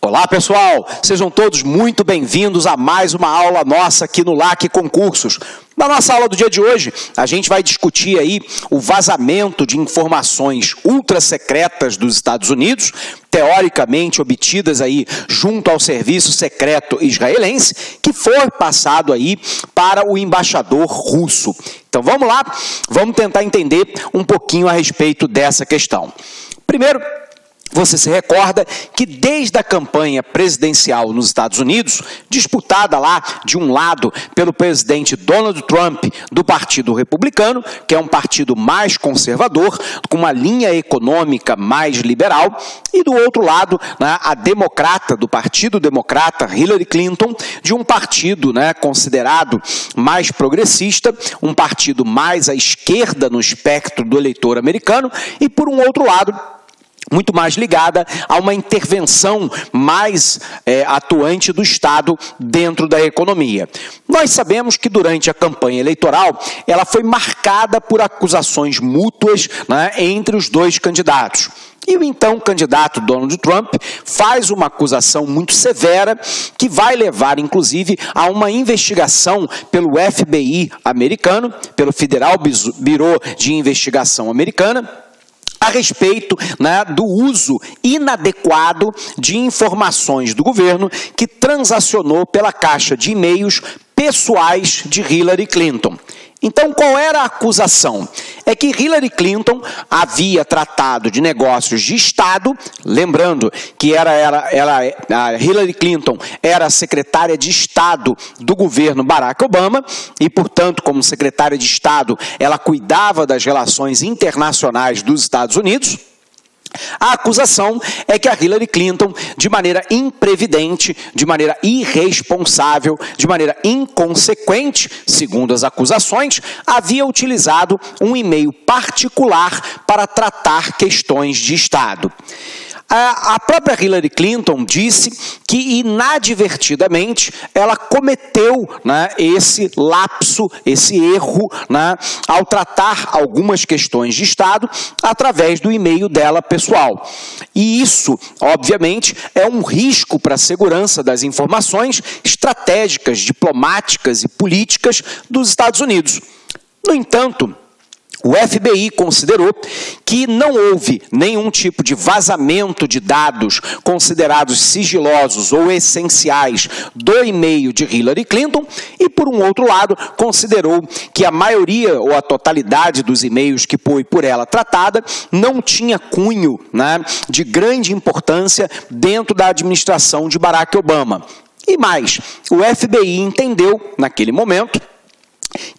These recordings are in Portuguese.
Olá pessoal, sejam todos muito bem-vindos a mais uma aula nossa aqui no LAC Concursos. Na nossa aula do dia de hoje, a gente vai discutir aí o vazamento de informações ultra-secretas dos Estados Unidos, teoricamente obtidas aí junto ao serviço secreto israelense, que foi passado aí para o embaixador russo. Então vamos lá, vamos tentar entender um pouquinho a respeito dessa questão. Primeiro, você se recorda que desde a campanha presidencial nos Estados Unidos, disputada lá de um lado pelo presidente Donald Trump do Partido Republicano, que é um partido mais conservador, com uma linha econômica mais liberal, e do outro lado, né, a democrata do Partido Democrata, Hillary Clinton, de um partido, né, considerado mais progressista, um partido mais à esquerda no espectro do eleitor americano, e por um outro lado, muito mais ligada a uma intervenção mais atuante do Estado dentro da economia. Nós sabemos que durante a campanha eleitoral, ela foi marcada por acusações mútuas, né, entre os dois candidatos. E o então candidato Donald Trump faz uma acusação muito severa que vai levar, inclusive, a uma investigação pelo FBI americano, pelo Federal Bureau de Investigação americana, a respeito, né, do uso inadequado de informações do governo que transacionou pela caixa de e-mails pessoais de Hillary Clinton. Então, qual era a acusação? É que Hillary Clinton havia tratado de negócios de Estado, lembrando que a Hillary Clinton era secretária de Estado do governo Barack Obama e, portanto, como secretária de Estado, ela cuidava das relações internacionais dos Estados Unidos. A acusação é que a Hillary Clinton, de maneira imprevidente, de maneira irresponsável, de maneira inconsequente, segundo as acusações, havia utilizado um e-mail particular para tratar questões de Estado. A própria Hillary Clinton disse que inadvertidamente ela cometeu, né, esse lapso, esse erro, né, ao tratar algumas questões de Estado através do e-mail dela pessoal. E isso, obviamente, é um risco para a segurança das informações estratégicas, diplomáticas e políticas dos Estados Unidos. No entanto, o FBI considerou que não houve nenhum tipo de vazamento de dados considerados sigilosos ou essenciais do e-mail de Hillary Clinton e, por um outro lado, considerou que a maioria ou a totalidade dos e-mails que foi por ela tratada não tinha cunho, né, de grande importância dentro da administração de Barack Obama. E mais, o FBI entendeu, naquele momento,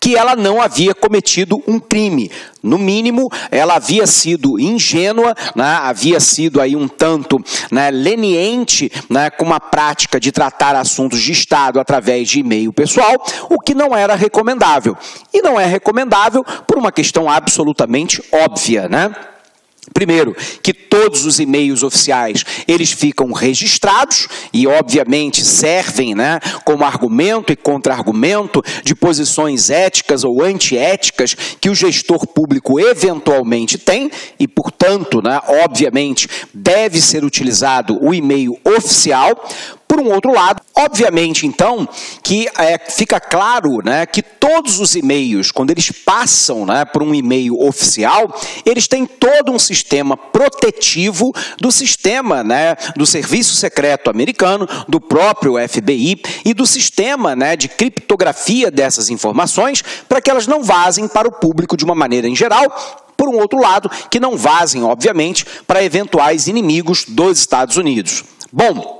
que ela não havia cometido um crime. No mínimo, ela havia sido ingênua, né, havia sido aí um tanto, né, leniente, né, com uma prática de tratar assuntos de Estado através de e-mail pessoal, o que não era recomendável. E não é recomendável por uma questão absolutamente óbvia, né? Primeiro, que todos os e-mails oficiais, eles ficam registrados e, obviamente, servem, né, como argumento e contra-argumento de posições éticas ou antiéticas que o gestor público eventualmente tem e, portanto, né, obviamente, deve ser utilizado o e-mail oficial. Por um outro lado, obviamente, então, que fica claro, né, que todos os e-mails, quando eles passam, né, por um e-mail oficial, eles têm todo um sistema protetivo do sistema, né, do Serviço Secreto americano, do próprio FBI e do sistema, né, de criptografia dessas informações para que elas não vazem para o público de uma maneira em geral. Por um outro lado, que não vazem, obviamente, para eventuais inimigos dos Estados Unidos. Bom,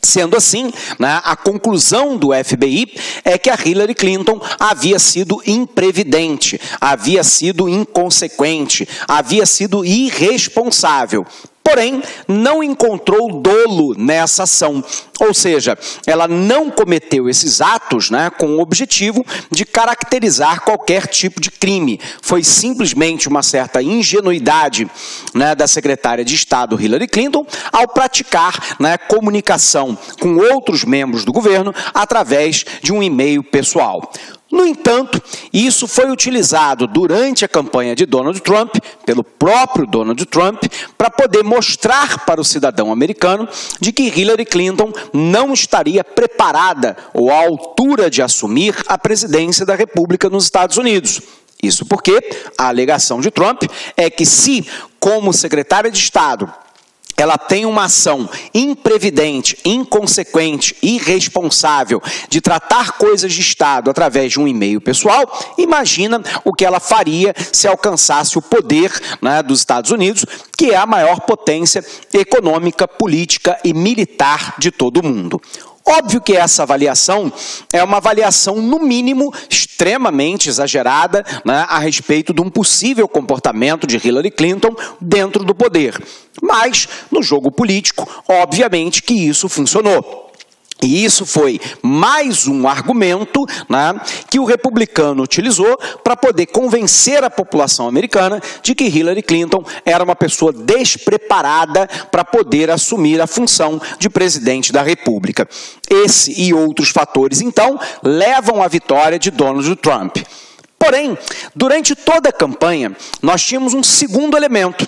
sendo assim, né, a conclusão do FBI é que a Hillary Clinton havia sido imprevidente, havia sido inconsequente, havia sido irresponsável. Porém, não encontrou dolo nessa ação, ou seja, ela não cometeu esses atos, né, com o objetivo de caracterizar qualquer tipo de crime. Foi simplesmente uma certa ingenuidade, né, da secretária de Estado Hillary Clinton ao praticar, né, comunicação com outros membros do governo através de um e-mail pessoal. No entanto, isso foi utilizado durante a campanha de Donald Trump, pelo próprio Donald Trump, para poder mostrar para o cidadão americano de que Hillary Clinton não estaria preparada ou à altura de assumir a presidência da República nos Estados Unidos. Isso porque a alegação de Trump é que se, como secretária de Estado, ela tem uma ação imprevidente, inconsequente, irresponsável de tratar coisas de Estado através de um e-mail pessoal, imagina o que ela faria se alcançasse o poder, né, dos Estados Unidos, que é a maior potência econômica, política e militar de todo o mundo. Óbvio que essa avaliação é uma avaliação, no mínimo, extremamente exagerada, né, a respeito de um possível comportamento de Hillary Clinton dentro do poder. Mas, no jogo político, obviamente que isso funcionou. E isso foi mais um argumento, né, que o republicano utilizou para poder convencer a população americana de que Hillary Clinton era uma pessoa despreparada para poder assumir a função de presidente da República. Esse e outros fatores, então, levam à vitória de Donald Trump. Porém, durante toda a campanha, nós tínhamos um segundo elemento.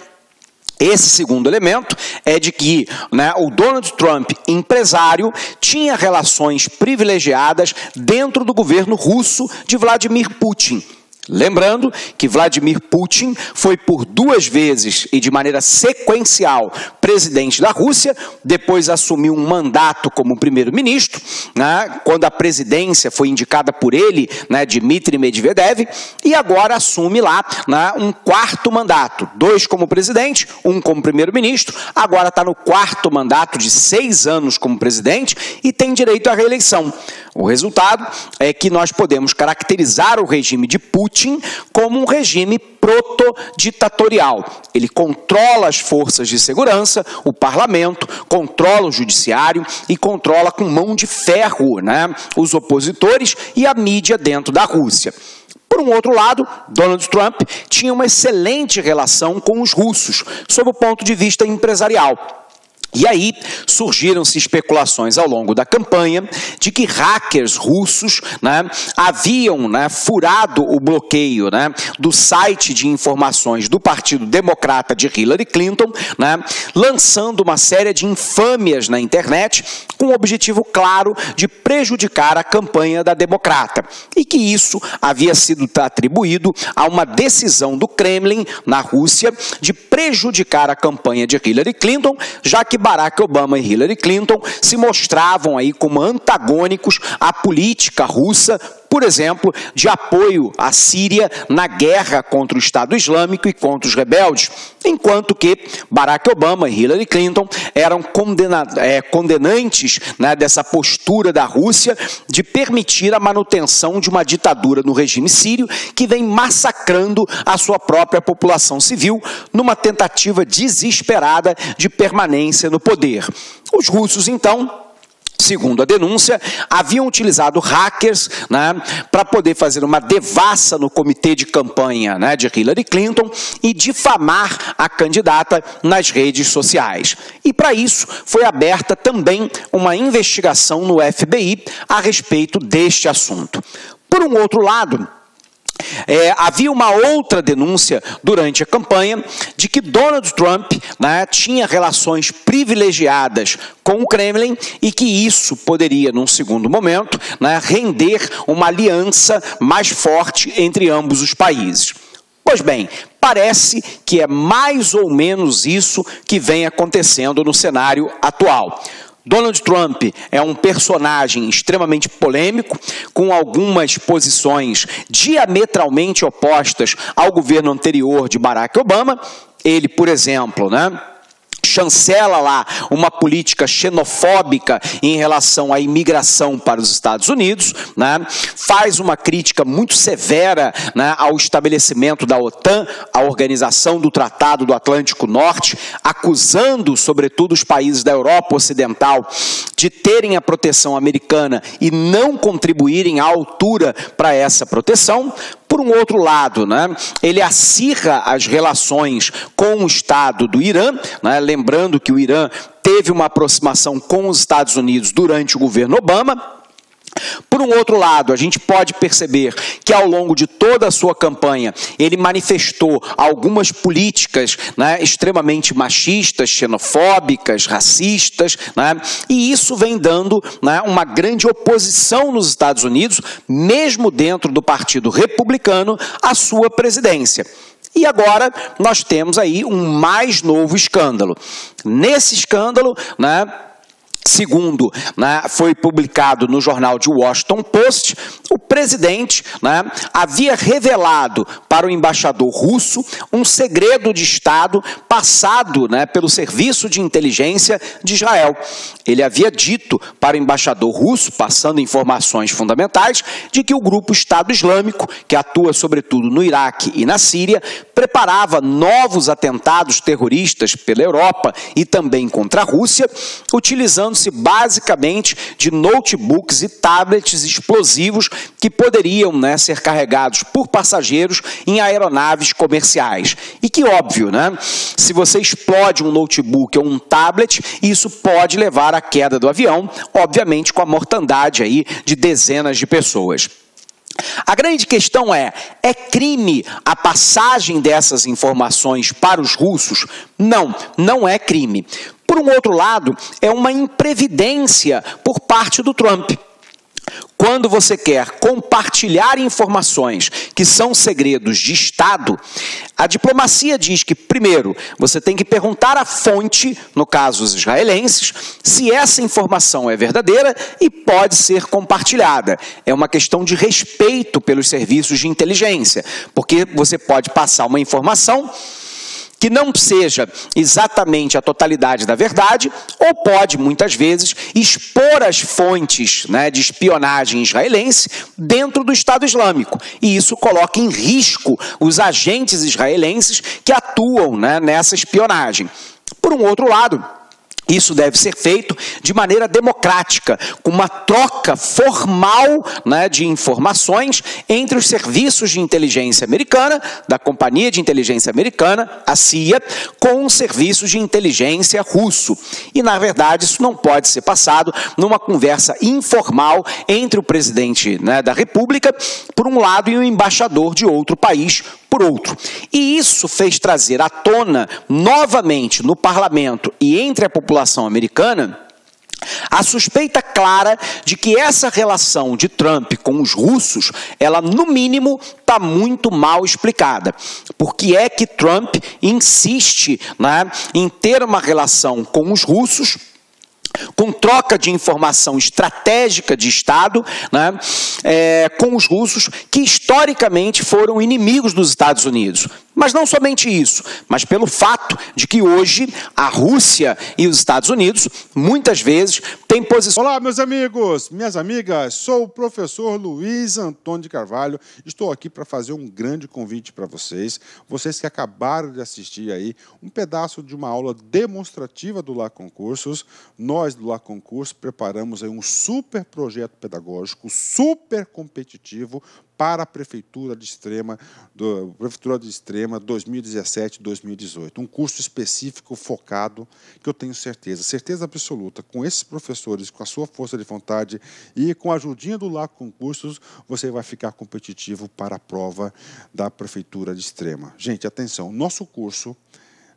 Esse segundo elemento é de que, né, o Donald Trump, empresário, tinha relações privilegiadas dentro do governo russo de Vladimir Putin. Lembrando que Vladimir Putin foi por 2 vezes e de maneira sequencial presidente da Rússia, depois assumiu um mandato como primeiro-ministro, né, quando a presidência foi indicada por ele, né, Dmitry Medvedev, e agora assume lá, né, um 4º mandato, 2 como presidente, 1 como primeiro-ministro, agora está no 4º mandato de 6 anos como presidente e tem direito à reeleição. O resultado é que nós podemos caracterizar o regime de Putin como um regime proto-ditatorial. Ele controla as forças de segurança, o parlamento, controla o judiciário e controla com mão de ferro, né, os opositores e a mídia dentro da Rússia. Por um outro lado, Donald Trump tinha uma excelente relação com os russos, sob o ponto de vista empresarial. E aí surgiram-se especulações ao longo da campanha de que hackers russos, né, haviam, né, furado o bloqueio, né, do site de informações do Partido Democrata de Hillary Clinton, né, lançando uma série de infâmias na internet com o objetivo claro de prejudicar a campanha da democrata. E que isso havia sido atribuído a uma decisão do Kremlin, na Rússia, de prejudicar a campanha de Hillary Clinton, já que Barack Obama e Hillary Clinton se mostravam aí como antagônicos à política russa, por exemplo, de apoio à Síria na guerra contra o Estado Islâmico e contra os rebeldes, enquanto que Barack Obama e Hillary Clinton eram condenantes, né, dessa postura da Rússia de permitir a manutenção de uma ditadura no regime sírio que vem massacrando a sua própria população civil numa tentativa desesperada de permanência no poder. Os russos, então, segundo a denúncia, haviam utilizado hackers, né, para poder fazer uma devassa no comitê de campanha, né, de Hillary Clinton e difamar a candidata nas redes sociais. E para isso foi aberta também uma investigação no FBI a respeito deste assunto. Por um outro lado, havia uma outra denúncia durante a campanha de que Donald Trump, né, tinha relações privilegiadas com o Kremlin e que isso poderia, num segundo momento, né, render uma aliança mais forte entre ambos os países. Pois bem, parece que é mais ou menos isso que vem acontecendo no cenário atual. Donald Trump é um personagem extremamente polêmico, com algumas posições diametralmente opostas ao governo anterior de Barack Obama. Ele, por exemplo, né, chancela lá uma política xenofóbica em relação à imigração para os Estados Unidos, né? Faz uma crítica muito severa, né, ao estabelecimento da OTAN, a Organização do Tratado do Atlântico Norte, acusando, sobretudo, os países da Europa Ocidental de terem a proteção americana e não contribuírem à altura para essa proteção. Por um outro lado, né, ele acirra as relações com o Estado do Irã, né, lembrando que o Irã teve uma aproximação com os Estados Unidos durante o governo Obama. Por um outro lado, a gente pode perceber que ao longo de toda a sua campanha, ele manifestou algumas políticas, né, extremamente machistas, xenofóbicas, racistas, né, e isso vem dando, né, uma grande oposição nos Estados Unidos, mesmo dentro do Partido Republicano, à sua presidência. E agora nós temos aí um mais novo escândalo. Nesse escândalo, né, segundo, né, foi publicado no jornal de Washington Post, o presidente, né, havia revelado para o embaixador russo um segredo de Estado passado, né, pelo Serviço de Inteligência de Israel. Ele havia dito para o embaixador russo, passando informações fundamentais, de que o grupo Estado Islâmico, que atua sobretudo no Iraque e na Síria, preparava novos atentados terroristas pela Europa e também contra a Rússia, utilizando-se basicamente de notebooks e tablets explosivos que poderiam, né, ser carregados por passageiros em aeronaves comerciais. E que óbvio, né? Se você explode um notebook ou um tablet, isso pode levar à queda do avião, obviamente com a mortandade aí de dezenas de pessoas. A grande questão é crime a passagem dessas informações para os russos? Não, não é crime. Por um outro lado, é uma imprevidência por parte do Trump. Quando você quer compartilhar informações que são segredos de Estado, a diplomacia diz que, primeiro, você tem que perguntar à fonte, no caso os israelenses, se essa informação é verdadeira e pode ser compartilhada. É uma questão de respeito pelos serviços de inteligência, porque você pode passar uma informação que não seja exatamente a totalidade da verdade, ou pode, muitas vezes, expor as fontes, né, de espionagem israelense dentro do Estado Islâmico. E isso coloca em risco os agentes israelenses que atuam, né, nessa espionagem. Por um outro lado, isso deve ser feito de maneira democrática, com uma troca formal, né, de informações entre os serviços de inteligência americana, da Companhia de Inteligência Americana, a CIA, com os serviços de inteligência russo. E, na verdade, isso não pode ser passado numa conversa informal entre o presidente, né, da República, por um lado, e o embaixador de outro país, por outro. E isso fez trazer à tona, novamente, no parlamento e entre a população americana, a suspeita clara de que essa relação de Trump com os russos, ela, no mínimo, está muito mal explicada. Por que é que Trump insiste, né, em ter uma relação com os russos, com troca de informação estratégica de Estado, né, com os russos, que historicamente foram inimigos dos Estados Unidos. Mas não somente isso, mas pelo fato de que hoje a Rússia e os Estados Unidos, muitas vezes, têm posição... Olá, meus amigos, minhas amigas, sou o professor Luiz Antônio de Carvalho, estou aqui para fazer um grande convite para vocês, vocês que acabaram de assistir aí um pedaço de uma aula demonstrativa do Lá Concursos. Nós do Lá Concursos preparamos aí um super projeto pedagógico, super competitivo, para a Prefeitura de Extrema 2017-2018. Um curso específico, focado, que eu tenho certeza absoluta, com esses professores, com a sua força de vontade e com a ajudinha do Lá Concursos, você vai ficar competitivo para a prova da Prefeitura de Extrema. Gente, atenção, nosso curso,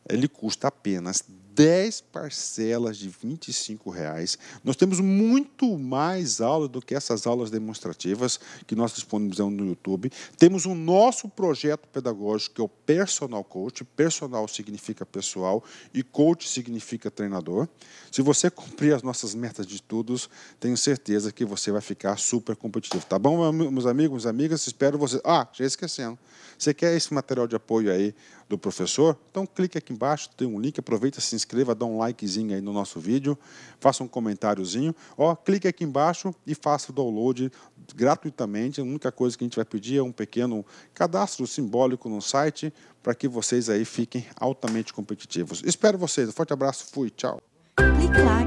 ele custa apenas 10 parcelas de R$25. Nós temos muito mais aulas do que essas aulas demonstrativas que nós disponibilizamos no YouTube. Temos o nosso projeto pedagógico, que é o Personal Coach. Personal significa pessoal e coach significa treinador. Se você cumprir as nossas metas de estudos, tenho certeza que você vai ficar super competitivo. Tá bom, meus amigos, minhas amigas? Espero você... Ah, já esquecendo. Você quer esse material de apoio aí do professor? Então clique aqui embaixo, tem um link, aproveita, se inscreva, dá um likezinho aí no nosso vídeo, faça um comentáriozinho, clique aqui embaixo e faça o download gratuitamente. A única coisa que a gente vai pedir é um pequeno cadastro simbólico no site para que vocês aí fiquem altamente competitivos. Espero vocês, um forte abraço, fui, tchau. Clique lá.